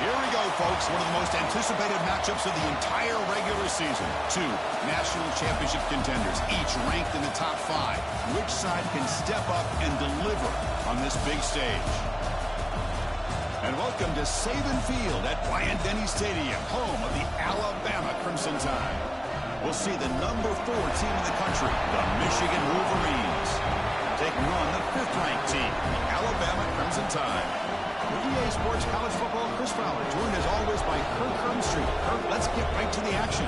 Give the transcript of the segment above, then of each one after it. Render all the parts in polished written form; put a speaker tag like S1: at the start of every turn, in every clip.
S1: Here we go, folks. One of the most anticipated matchups of the entire regular season. Two national championship contenders, each ranked in the top 5. Which side can step up and deliver on this big stage? And welcome to Saban Field at Bryant-Denny Stadium, home of the Alabama Crimson Tide. We'll see the number 4 team in the country, the Michigan Wolverines, taking on the 5th-ranked team, the Alabama Crimson Tide. With EA Sports College Football, Chris Fowler, joined as always by Kirk Hermstreet. Kirk, let's get right to the action.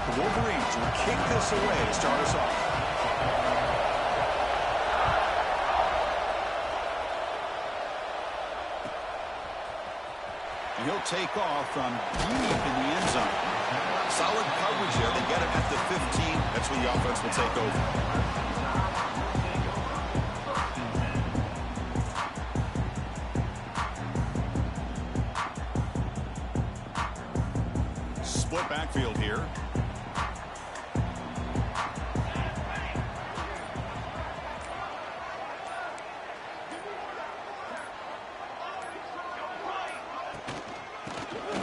S1: The Wolverines will kick this away to start us off. He'll take off from deep in the end zone. Solid coverage there. They get him at the 15. That's where the offense will take over. Split backfield here.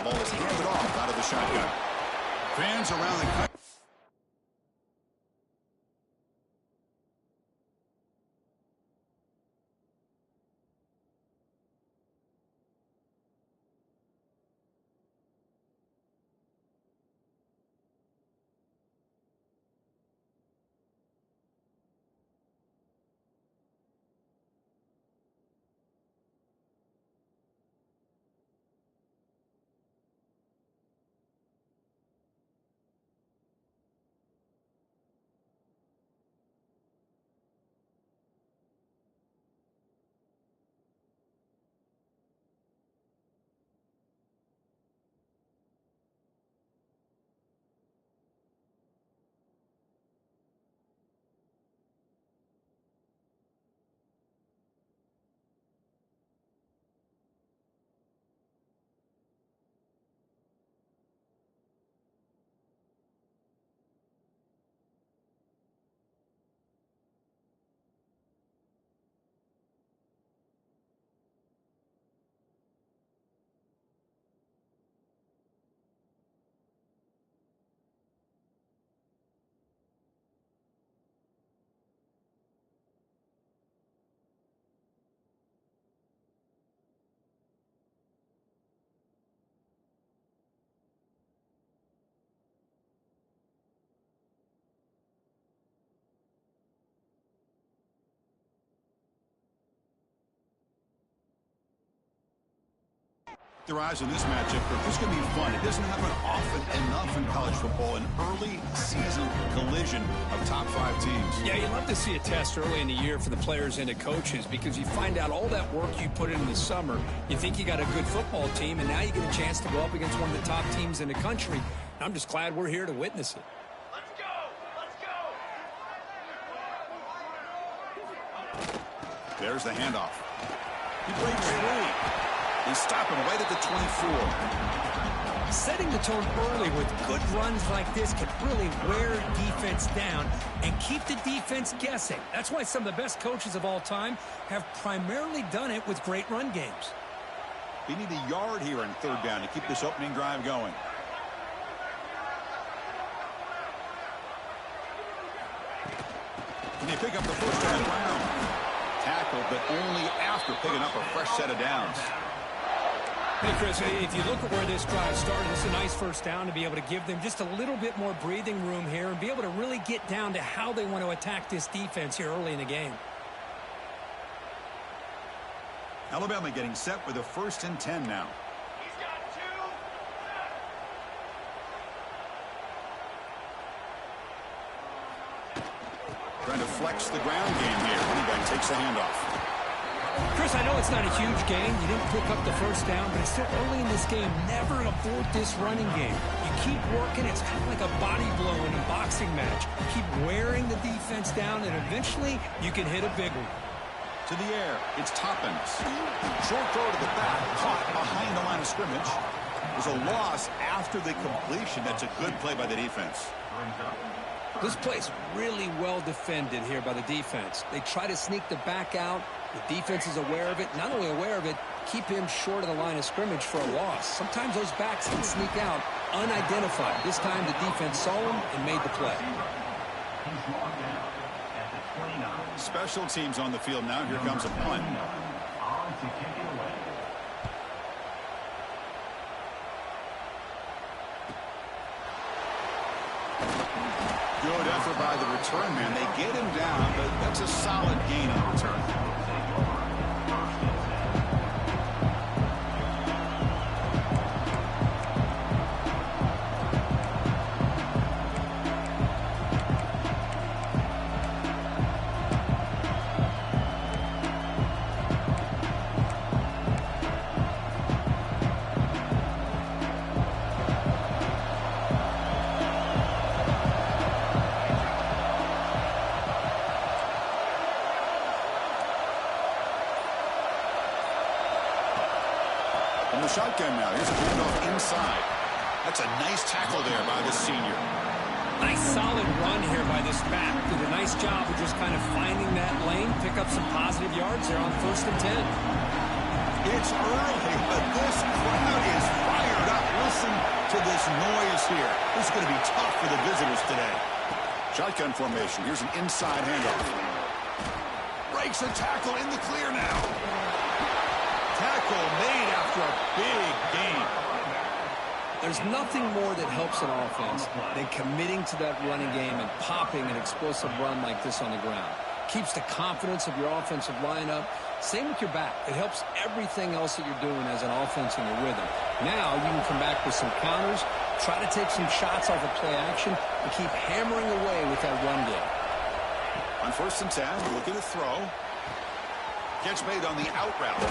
S1: Ball is handed off out of the shotgun. Fans around the country. Their eyes in this matchup, but this is going to be fun. It doesn't happen often enough in college football, an early season collision of top 5 teams.
S2: Yeah, you love to see a test early in the year for the players and the coaches because you find out all that work you put in the summer. You think you got a good football team, and now you get a chance to go up against one of the top teams in the country. I'm just glad we're here to witness it.
S1: Let's go! Let's go! There's the handoff. He breaks free. They stop him right at the 24.
S3: Setting the tone early with good runs like this can really wear defense down and keep the defense guessing. That's why some of the best coaches of all time have primarily done it with great run games.
S1: They need a yard here on 3rd down to keep this opening drive going. And they pick up the first down round. Tackle, but only after picking up a fresh set of downs.
S2: Hey, Chris, if you look at where this drive started, this is a nice first down to be able to give them just a little bit more breathing room here and be able to really get down to how they want to attack this defense here early in the game.
S1: Alabama getting set with a 1st and 10 now.
S4: He's got 2.
S1: Trying to flex the ground game here. Running back takes the handoff.
S2: Chris, I know it's not a huge gain. You didn't pick up the first down, but it's still early in this game. Never abort this running game. You keep working. It's kind of like a body blow in a boxing match. Keep wearing the defense down, and eventually you can hit a big one.
S1: To the air, it's Toppins. Short throw to the back, caught behind the line of scrimmage. There's a loss after the completion. That's a good play by the defense.
S2: This play's really well defended here by the defense. They try to sneak the back out. The defense is aware of it. Not only aware of it, keep him short of the line of scrimmage for a loss. Sometimes those backs can sneak out unidentified. This time the defense saw him and made the play.
S1: Special teams on the field now. Here comes a punt. Good effort by the return man. They get him down, but that's a solid gain on return. From the shotgun now. Here's a handoff inside. That's a nice tackle there by the senior.
S2: Nice solid run here by this back. Did a nice job of just kind of finding that lane, pick up some positive yards there on 1st and 10.
S1: It's early, but this crowd is fired up. Listen to this noise here. This is going to be tough for the visitors today. Shotgun formation. Here's an inside handoff. Breaks a tackle in the clear now. Tackle made after a big gain.
S2: There's nothing more that helps an offense than committing to that running game and popping an explosive run like this on the ground. Keeps the confidence of your offensive lineup. Same with your back. It helps everything else that you're doing as an offense in your rhythm. Now you can come back with some counters, try to take some shots off of play action, and keep hammering away with that run game.
S1: On 1st and 10, looking to throw. Catch made on the out route.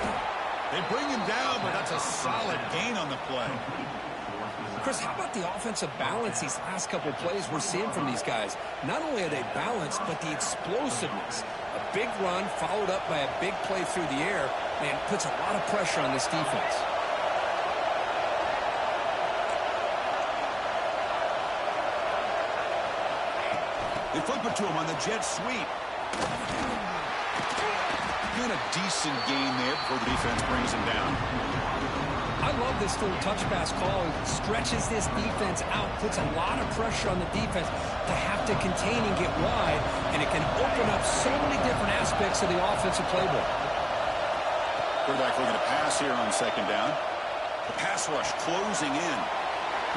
S1: They bring him down, but that's a solid gain on the play.
S2: Chris, how about the offensive balance these last couple of plays we're seeing from these guys? Not only are they balanced, but the explosiveness. A big run followed up by a big play through the air, man, puts a lot of pressure on this defense.
S1: They flip it to him on the jet sweep. And a decent gain there before the defense brings him down.
S2: I love this little touch pass call. It stretches this defense out, puts a lot of pressure on the defense to have to contain and get wide, and it can open up so many different aspects of the offensive playbook.
S1: Quarterback looking to pass here on 2nd down. The pass rush closing in.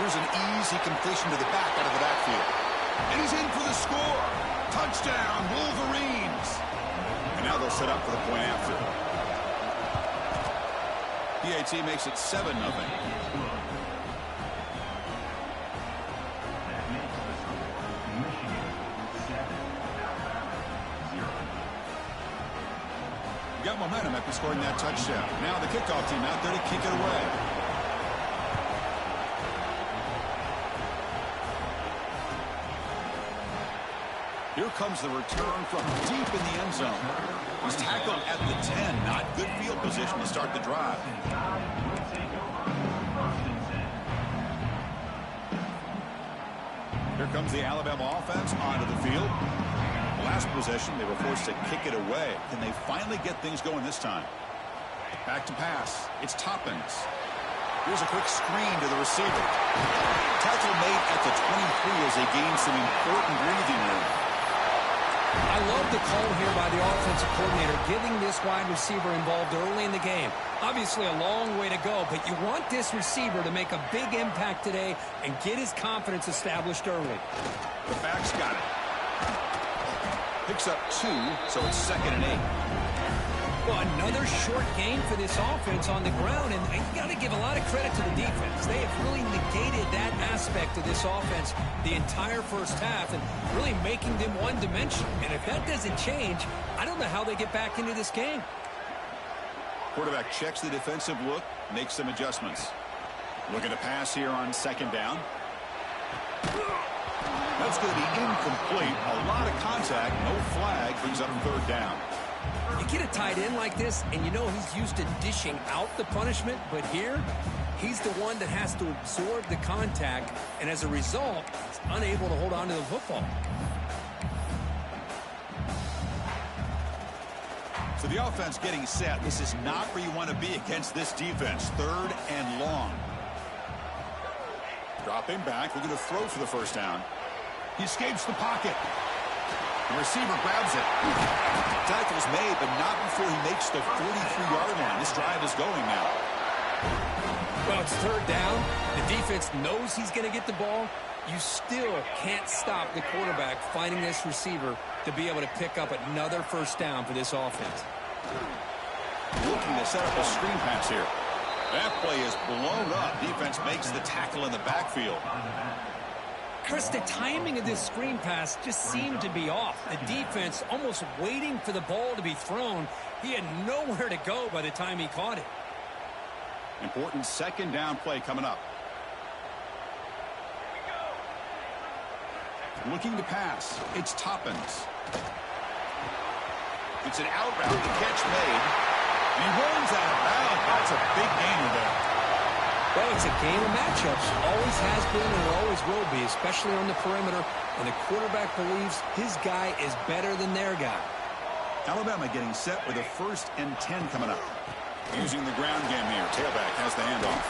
S1: Here's an easy completion to the back out of the backfield. And he's in for the score. Touchdown, Wolverines. And now they'll set up for the point after. PAT makes it 7-0. Got momentum after scoring that touchdown. Now the kickoff team out there to kick it away. Here comes the return from deep in the end zone. He's tackled at the 10. Not good field position to start the drive. Here comes the Alabama offense onto the field. Last possession, they were forced to kick it away. Can they finally get things going this time? Back to pass. It's Toppins. Here's a quick screen to the receiver. Tackle made at the 23 as they gain some important breathing room.
S2: I love the call here by the offensive coordinator, getting this wide receiver involved early in the game. Obviously a long way to go, but you want this receiver to make a big impact today and get his confidence established early.
S1: The back's got it. Picks up 2, so it's 2nd and 8.
S2: Well, another short game for this offense on the ground, and you got to give a lot of credit to the defense. They have really negated that aspect of this offense the entire first half and really making them one-dimensional. And if that doesn't change, I don't know how they get back into this game.
S1: Quarterback checks the defensive look, makes some adjustments. Looking to pass here on 2nd down. That's going to be incomplete. A lot of contact, no flag, brings up 3rd down.
S2: You get a tight end like this, and you know he's used to dishing out the punishment, but here, he's the one that has to absorb the contact, and as a result, he's unable to hold on to the football.
S1: So the offense getting set. This is not where you want to be against this defense. 3rd and long. Dropping back, looking to throw for the 1st down. He escapes the pocket. The receiver grabs it. Tackle's made, but not before he makes the 43-yard line. This drive is going now.
S2: Well, it's 3rd down. The defense knows he's going to get the ball. You still can't stop the quarterback finding this receiver to be able to pick up another 1st down for this offense.
S1: Looking to set up a screen pass here. That play is blown up. Defense makes the tackle in the backfield.
S2: Chris, the timing of this screen pass just seemed to be off. The defense almost waiting for the ball to be thrown. He had nowhere to go by the time he caught it.
S1: Important 2nd down play coming up. Looking to pass. It's Toppins. It's an out route. The catch made. And he runs out of bounds. That's a big gainer there.
S2: Well, it's a game of matchups. Always has been and always will be, especially on the perimeter. And the quarterback believes his guy is better than their guy.
S1: Alabama getting set with a 1st and 10 coming up. Using the ground game here. Tailback has the handoff.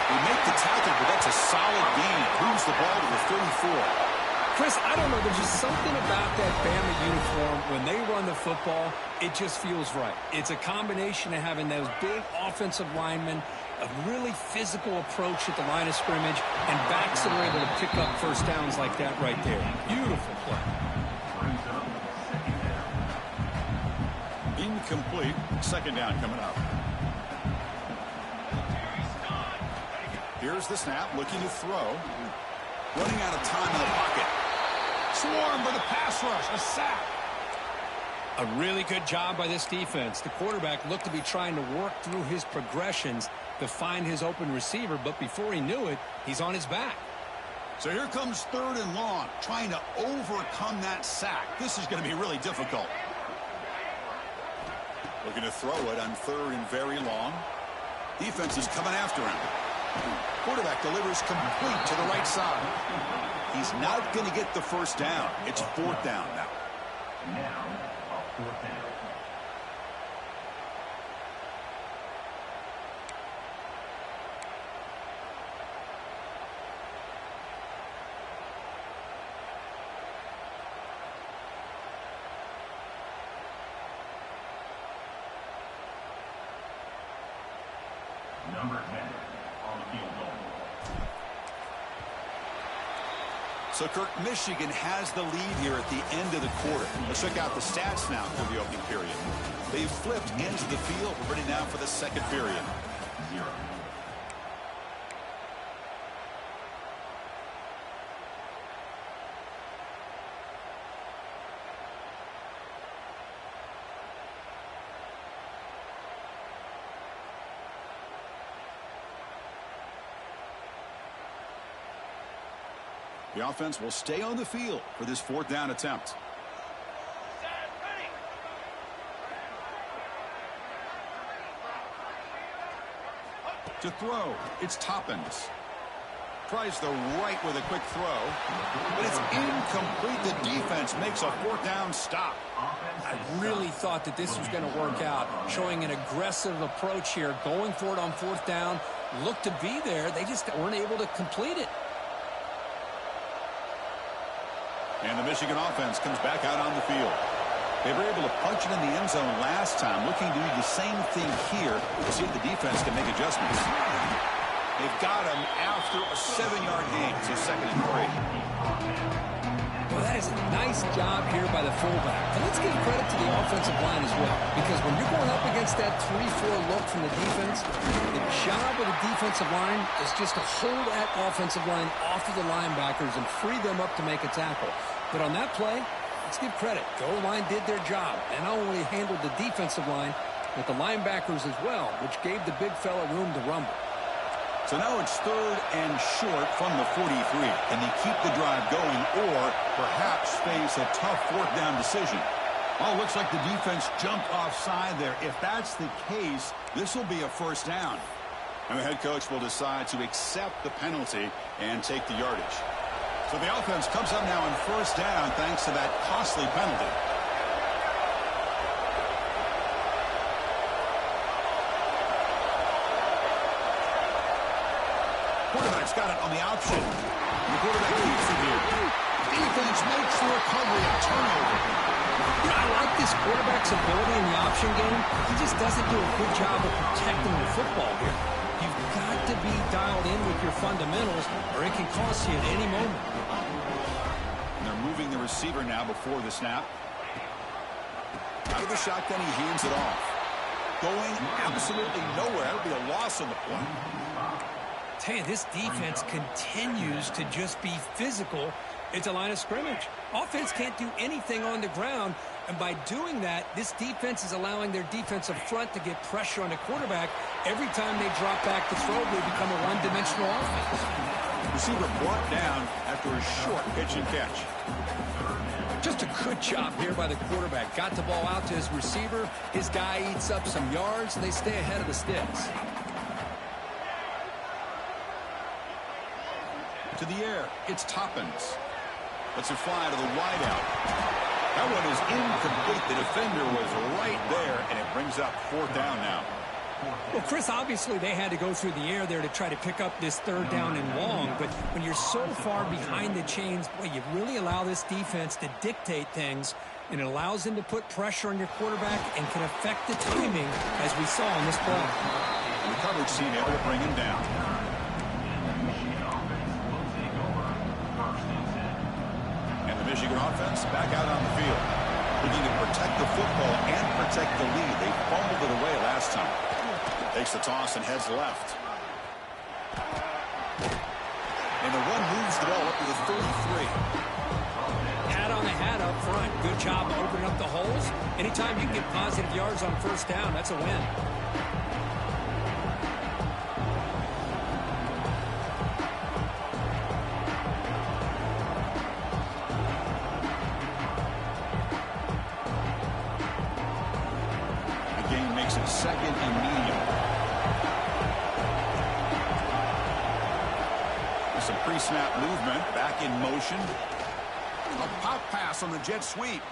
S1: We make the tackle, but that's a solid gain. Moves the ball to the 34.
S2: Chris, I don't know. There's just something about that Bama uniform. When they run the football, it just feels right. It's a combination of having those big offensive linemen, a really physical approach at the line of scrimmage, and backs that are able to pick up 1st downs like that right there. Beautiful play.
S1: Incomplete. 2nd down coming up. Here's the snap, looking to throw. Running out of time in the pocket. Swarm for the pass rush, a sack.
S2: A really good job by this defense. The quarterback looked to be trying to work through his progressions to find his open receiver, but before he knew it, he's on his back.
S1: So here comes 3rd and long, trying to overcome that sack. This is going to be really difficult. Looking to throw it on 3rd and very long. Defense is coming after him. Quarterback delivers complete to the right side. He's not going to get the 1st down. It's 4th down now.
S4: Now, 4th down. Number 10 on the field goal.
S1: So, Kirk, Michigan has the lead here at the end of the quarter. Let's check out the stats now for the opening period. They've flipped into the field. We're ready now for the 2nd period.
S4: 0.
S1: The offense will stay on the field for this 4th down attempt. To throw, it's Toppins. Tries the right with a quick throw, but it's incomplete. The defense makes a fourth down stop.
S2: I really thought that this was going to work out, showing an aggressive approach here, going for it on fourth down. Looked to be there. They just weren't able to complete it.
S1: And the Michigan offense comes back out on the field. They were able to punch it in the end zone last time, looking to do the same thing here to see if the defense can make adjustments. They've got him after a 7-yard gain, so 2nd and 3.
S2: Well, that is a nice job here by the fullback. And let's give credit to the offensive line as well, because when you're going up against that 3-4 look from the defense, the job of the defensive line is just to hold that offensive line off of the linebackers and free them up to make a tackle. But on that play, let's give credit. The O-line did their job, and not only handled the defensive line, but the linebackers as well, which gave the big fella room to rumble.
S1: So now it's 3rd and short from the 43. Can they keep the drive going or perhaps face a tough 4th down decision? Oh, looks like the defense jumped offside there. If that's the case, this will be a 1st down. And the head coach will decide to accept the penalty and take the yardage. So the offense comes up now on 1st down thanks to that costly penalty. Quarterback's got it on the option. The quarterback keeps it here. Defense makes the recovery, a turnover.
S2: I like this quarterback's ability in the option game. He just doesn't do a good job of protecting the football here. You've got to be dialed in with your fundamentals, or it can cost you at any moment.
S1: And they're moving the receiver now before the snap. Out of the shotgun, he hands it off. Going absolutely nowhere. That'll be a loss on the play.
S2: Hey, this defense continues to just be physical. It's a line of scrimmage. Offense can't do anything on the ground, and by doing that, this defense is allowing their defensive front to get pressure on the quarterback. Every time they drop back to throw, they become a one-dimensional offense.
S1: Receiver brought down after a short pitch and catch.
S2: Just a good job here by the quarterback. Got the ball out to his receiver. His guy eats up some yards. They stay ahead of the sticks.
S1: To the air, it's Toppins. Lets it fly to the wideout. That one is incomplete. The defender was right there, and it brings up 4th down now.
S2: Well, Chris, obviously they had to go through the air there to try to pick up this 3rd down and long, but when you're so far behind the chains, boy, you really allow this defense to dictate things, and it allows them to put pressure on your quarterback and can affect the timing, as we saw in this play.
S1: And the coverage team able to bring him down. Michigan offense back out on the field. Looking to protect the football and protect the lead. They fumbled it away last time. Takes the toss and heads left. And the run moves the ball up to the 33.
S2: Hat on the hat up front. Good job opening up the holes. Anytime you can get positive yards on 1st down, that's a win.
S1: Second and medium. There's some pre-snap movement. Back in motion. A pop pass on the jet sweep.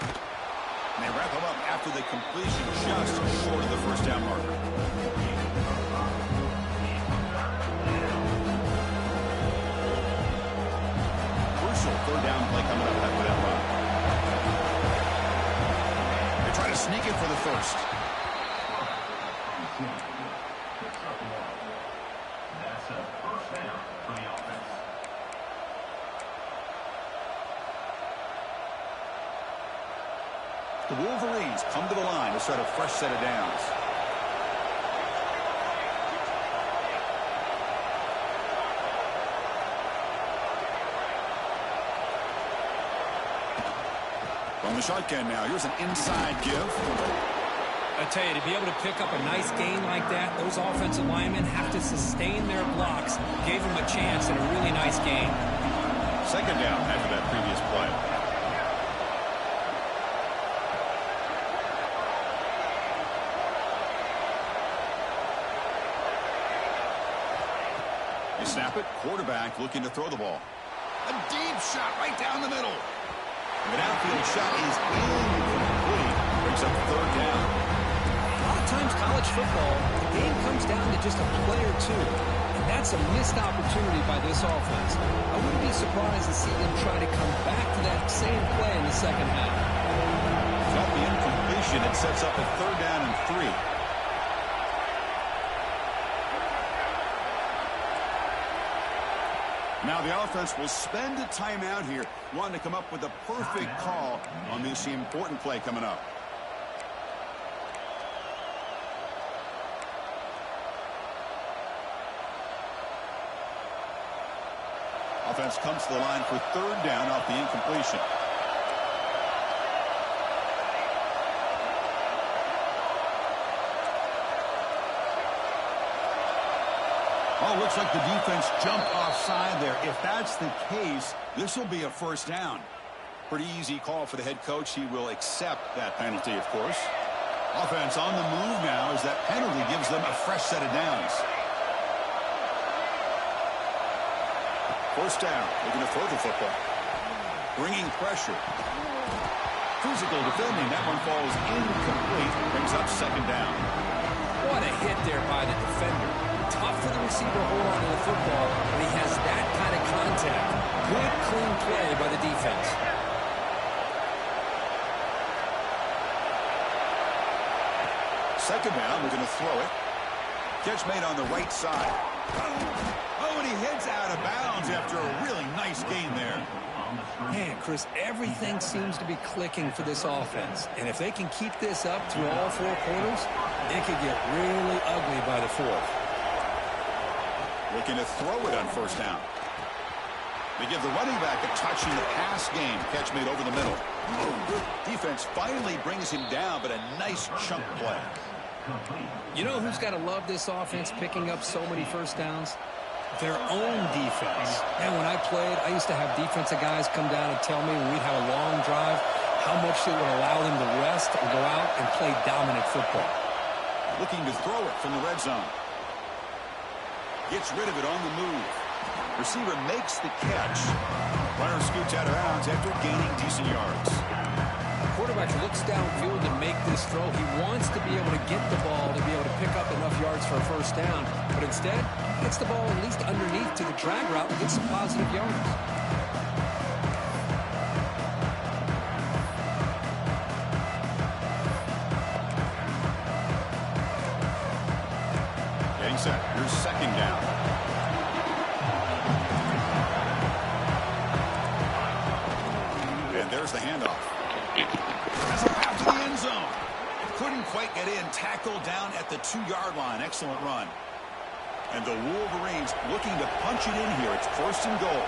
S1: And they wrap him up after the completion just short of the 1st down marker. Crucial 3rd down play coming up after that run. They try to sneak it for the 1st.
S4: That's a 1st down for the offense.
S1: The Wolverines come to the line to start a fresh set of downs. From the shotgun now, here's an inside give.
S2: I tell you, to be able to pick up a nice gain like that, those offensive linemen have to sustain their blocks. Gave them a chance and a really nice gain.
S1: 2nd down after that previous play. They snap it. Quarterback looking to throw the ball. A deep shot right down the middle. The downfield shot is incomplete. Brings up third down.
S2: A lot of times college football, the game comes down to just a play or two. And that's a missed opportunity by this offense. I wouldn't be surprised to see them try to come back to that same play in the second half.
S1: Got the incompletion. It sets up a third down and 3. Now the offense will spend a timeout here, wanting to come up with a perfect call on this important play coming up. Offense comes to the line for third down off the incompletion. Oh, looks like the defense jumped offside there. If that's the case, this will be a first down. Pretty easy call for the head coach. He will accept that penalty, of course. Offense on the move now as that penalty gives them a fresh set of downs. First down, looking to throw the football. Bringing pressure. Physical defending. That one falls incomplete. Brings up second down.
S2: What a hit there by the defender. Tough for the receiver to hold on to the football when he has that kind of contact. Good, clean play by the defense.
S1: Second down, we're going to throw it. Catch made on the right side. Oh, and he heads out of bounds after a really nice gain there.
S2: Man, Chris, everything seems to be clicking for this offense. And if they can keep this up through all 4 quarters, it could get really ugly by the 4th.
S1: Looking to throw it on first down. They give the running back a touch in the pass game. Catch made over the middle. Defense finally brings him down, but a nice chunk play.
S2: You know who's got to love this offense picking up so many first downs? Their own defense. And when I played, I used to have defensive guys come down and tell me when we'd have a long drive how much it would allow them to rest and go out and play dominant football.
S1: Looking to throw it from the red zone. Gets rid of it on the move. Receiver makes the catch. Runner scoots out of bounds after gaining decent yards.
S2: Quarterback looks downfield to make this throw. He wants to be able to get the ball to be able to pick up enough yards for a first down. But instead, he gets the ball at least underneath to the drag route and gets some positive yards.
S1: Getting set. Here's second down. And there's the handoff. Has a pass to the end zone. Couldn't quite get in. Tackled down at the 2-yard line. Excellent run. And the Wolverines looking to punch it in here. It's first and goal.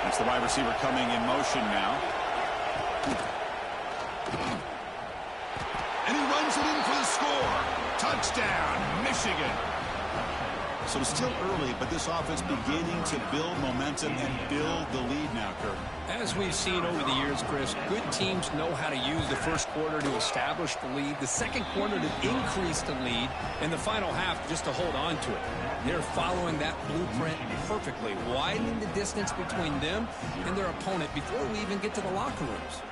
S1: That's the wide receiver coming in motion now. And he runs it in for the score. Touchdown, Michigan. So it's still early, but this offense beginning to build momentum and build the lead now, Kurt.
S2: As we've seen over the years, Chris, good teams know how to use the first quarter to establish the lead, the second quarter to increase the lead, and the final half just to hold on to it. They're following that blueprint perfectly, widening the distance between them and their opponent before we even get to the locker rooms.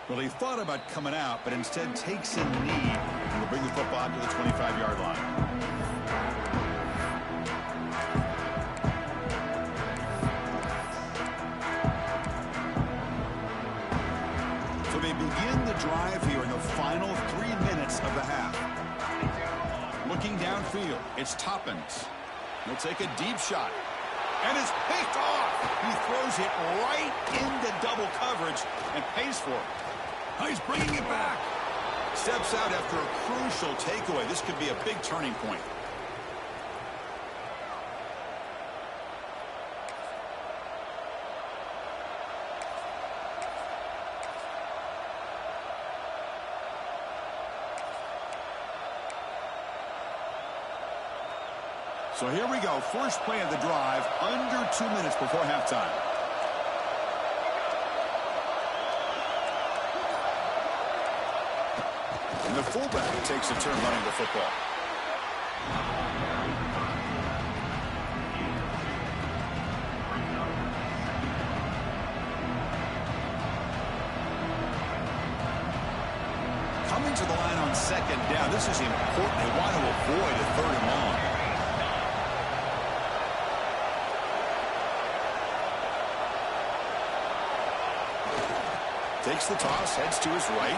S1: Well, he thought about coming out, but instead takes a knee and will bring the football out to the 25-yard line. So they begin the drive here in the final 3 minutes of the half. Looking downfield, it's Toppins. He'll take a deep shot. And it's picked off. He throws it right into double coverage and pays for it. Oh, he's bringing it back. Steps out after a crucial takeaway. This could be a big turning point. So here we go. First play of the drive, under 2 minutes before halftime. And the fullback takes a turn running the football. Coming to the line on second down. This is important. They want to avoid a 3rd and long. Takes the toss, heads to his right.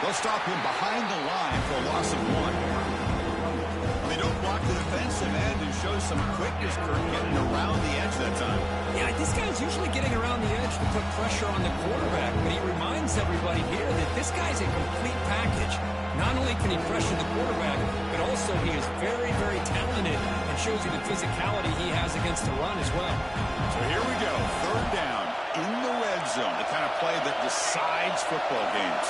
S1: They'll stop him behind the line for a loss of 1. They don't block the defensive end and show some quickness, Kurt, getting around the edge that time.
S2: Yeah, this guy's usually getting around the edge to put pressure on the quarterback, but he reminds everybody here that this guy's a complete package. Not only can he pressure the quarterback, but also he is very, very talented and shows you the physicality he has against the run as well.
S1: So here we go, 3rd down in the red zone, the kind of play that decides football games.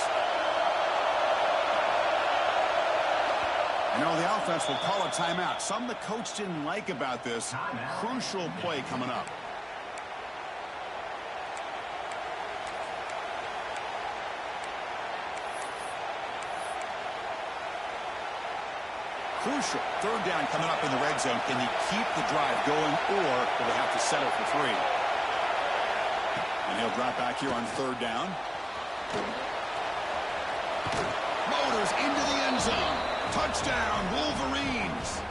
S1: You know, the offense will call a timeout. Something the coach didn't like about this. Crucial play coming up. Crucial. 3rd down coming up in the red zone. Can he keep the drive going, or will they have to settle for 3? And he'll drop back here on 3rd down. Motors into the end zone. Touchdown, Wolverines.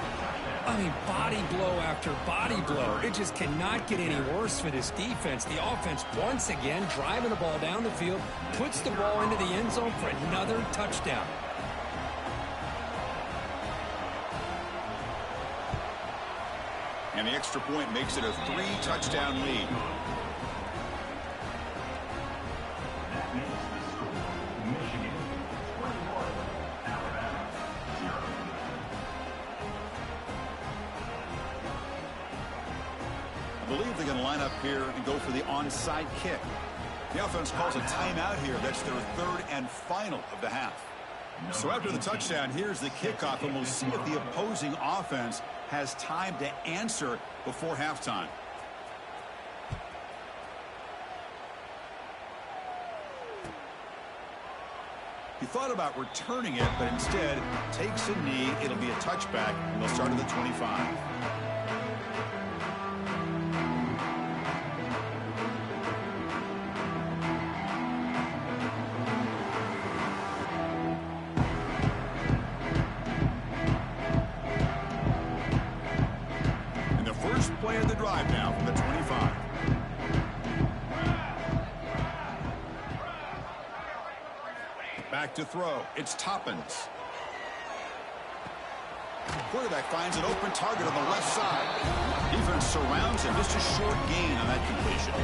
S2: I mean, body blow after body blow. It just cannot get any worse for this defense. The offense, once again, driving the ball down the field, puts the ball into the end zone for another touchdown.
S1: And the extra point makes it a 3-touchdown lead.
S4: That makes the score Michigan 21, Alabama 0.
S1: I believe they're going to line up here and go for the onside kick. The offense calls a timeout here. That's their 3rd and final of the half. So after the touchdown, here's the kickoff, and we'll see if the opposing offense has time to answer before halftime. He thought about returning it, but instead takes a knee. It'll be a touchback, and they'll start at the 25. Play of the drive now from the 25. Back to throw. It's Toppins. Quarterback finds an open target on the left side. Defense surrounds him. Just a short gain on that completion.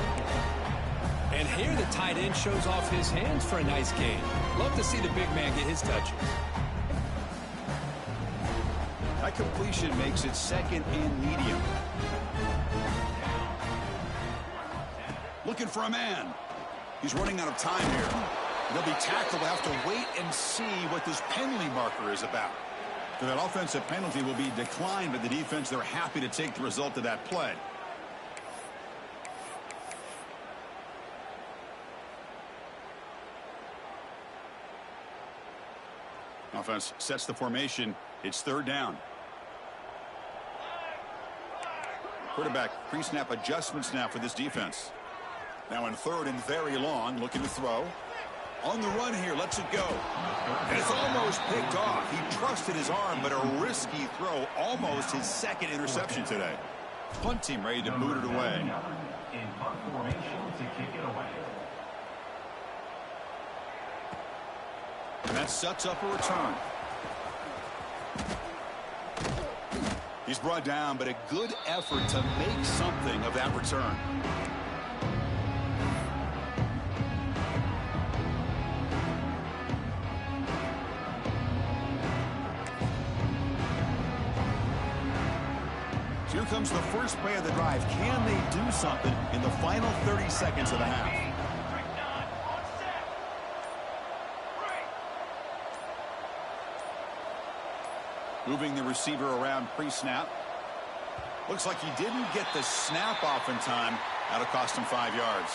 S2: And here the tight end shows off his hands for a nice gain. Love to see the big man get his touches.
S1: That completion makes it 2nd and medium. Looking for a man. He's running out of time here. They'll be tackled. They'll have to wait and see what this penalty marker is about. So that offensive penalty will be declined by the defense. They're happy to take the result of that play. Offense sets the formation. It's 3rd down. Quarterback pre-snap adjustments now for this defense. Now in 3rd and very long, looking to throw. On the run here, lets it go. And it's almost picked off. He trusted his arm, but a risky throw. Almost his 2nd interception today. Punt team ready to boot it away.
S4: In punt formation to kick it away.
S1: And that sets up a return. He's brought down, but a good effort to make something of that return. Here comes the first play of the drive. Can they do something in the final 30 seconds of the half? Moving the receiver around pre-snap. Looks like he didn't get the snap off in time. That'll cost him 5 yards.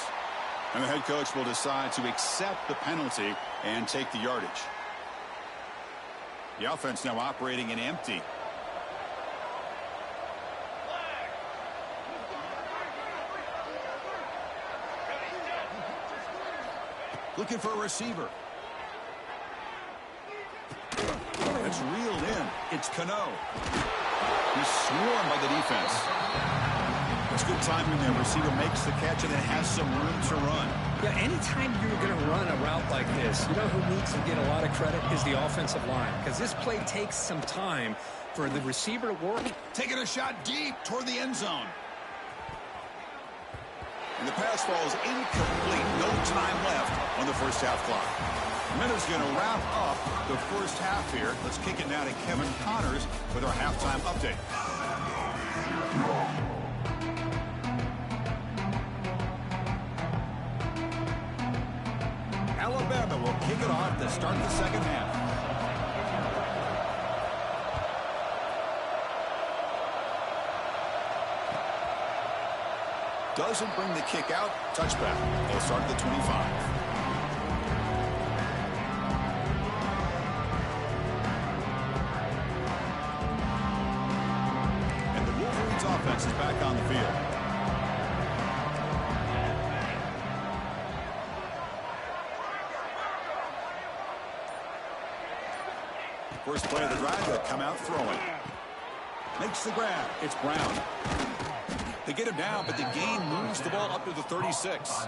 S1: And the head coach will decide to accept the penalty and take the yardage. The offense now operating in empty. Looking for a receiver. It's reeled in. It's Cano. He's swarmed by the defense. It's good timing there. Receiver makes the catch and then has some room to run.
S2: Yeah, anytime you're going to run a route like this, you know who needs to get a lot of credit is the offensive line. Because this play takes some time for the receiver to work.
S1: Taking a shot deep toward the end zone. And the pass falls incomplete. No time left on the first half clock. Minutes going to wrap up the first half here. Let's kick it now to Kevin Connors with our halftime update. Alabama will kick it off to start the second half. Doesn't bring the kick out. Touchback. They'll start at the 25. Offense is back on the field. First play of the drive, they'll come out throwing. Makes the grab. It's Brown. They get him down, but the gain moves the ball up to the 36.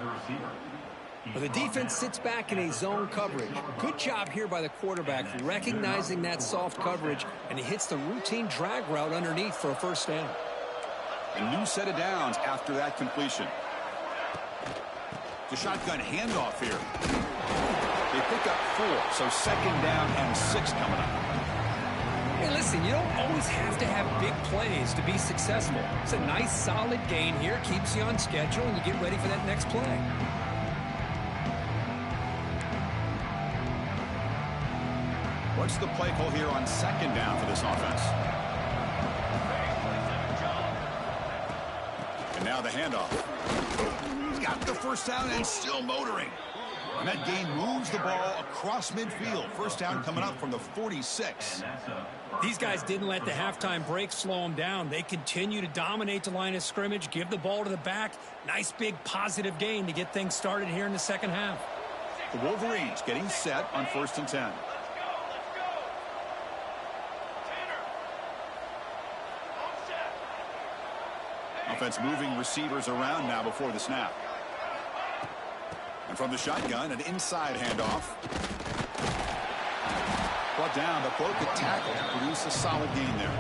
S2: Well, the defense sits back in a zone coverage. Good job here by the quarterback recognizing that soft coverage, and he hits the routine drag route underneath for a first down.
S1: A new set of downs after that completion. The shotgun handoff here. They pick up 4, so second down and 6 coming up.
S2: Hey, listen, you don't always have to have big plays to be successful. It's a nice, solid gain here. Keeps you on schedule, and you get ready for that next play.
S1: What's the play call here on second down for this offense? And now the handoff. He's got the first down and still motoring. And that gain moves the ball across midfield. First down coming up from the 46.
S2: These guys didn't let the halftime break slow them down. They continue to dominate the line of scrimmage, give the ball to the back. Nice big positive gain to get things started here in the second half.
S1: The Wolverines getting set on 1st and 10. Offense moving receivers around now before the snap. And from the shotgun, an inside handoff. Brought down, but broke a tackle to produce a solid gain there.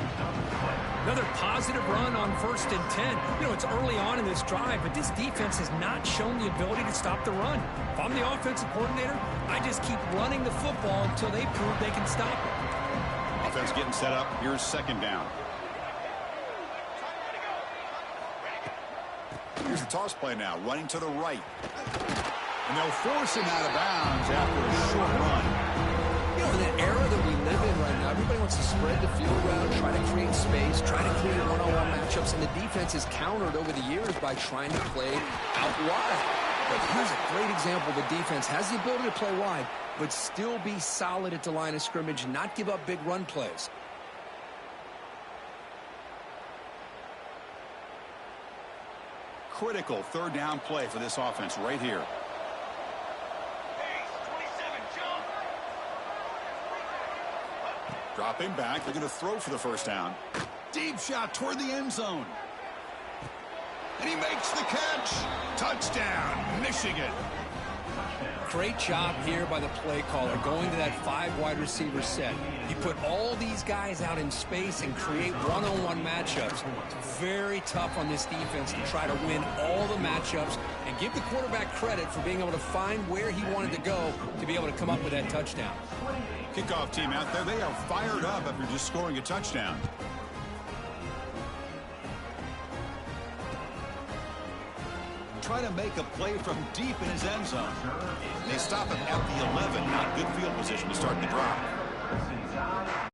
S2: Another positive run on 1st and 10. You know, it's early on in this drive, but this defense has not shown the ability to stop the run. If I'm the offensive coordinator, I just keep running the football until they prove they can stop it.
S1: Offense getting set up. Here's second down. Here's the toss play now, running to the right. And they'll force him out of bounds after a short run.
S2: You know, in the era that we live in right now, everybody wants to spread the field around, try to create space, try to create one-on-one matchups, and the defense is countered over the years by trying to play out wide. But here's a great example. The defense has the ability to play wide, but still be solid at the line of scrimmage and not give up big run plays.
S1: Critical third down play for this offense right here. Dropping back. They're going to throw for the first down. Deep shot toward the end zone. And he makes the catch. Touchdown, Michigan.
S2: Great job here by the play caller going to that 5 wide receiver set. You put all these guys out in space and create one-on-one matchups. It's very tough on this defense to try to win all the matchups and give the quarterback credit for being able to find where he wanted to go to be able to come up with that touchdown.
S1: Kickoff team out there. They are fired up after just scoring a touchdown. Try to make a play from deep in his end zone. They stop him at the 11. Not good field position to start the drive.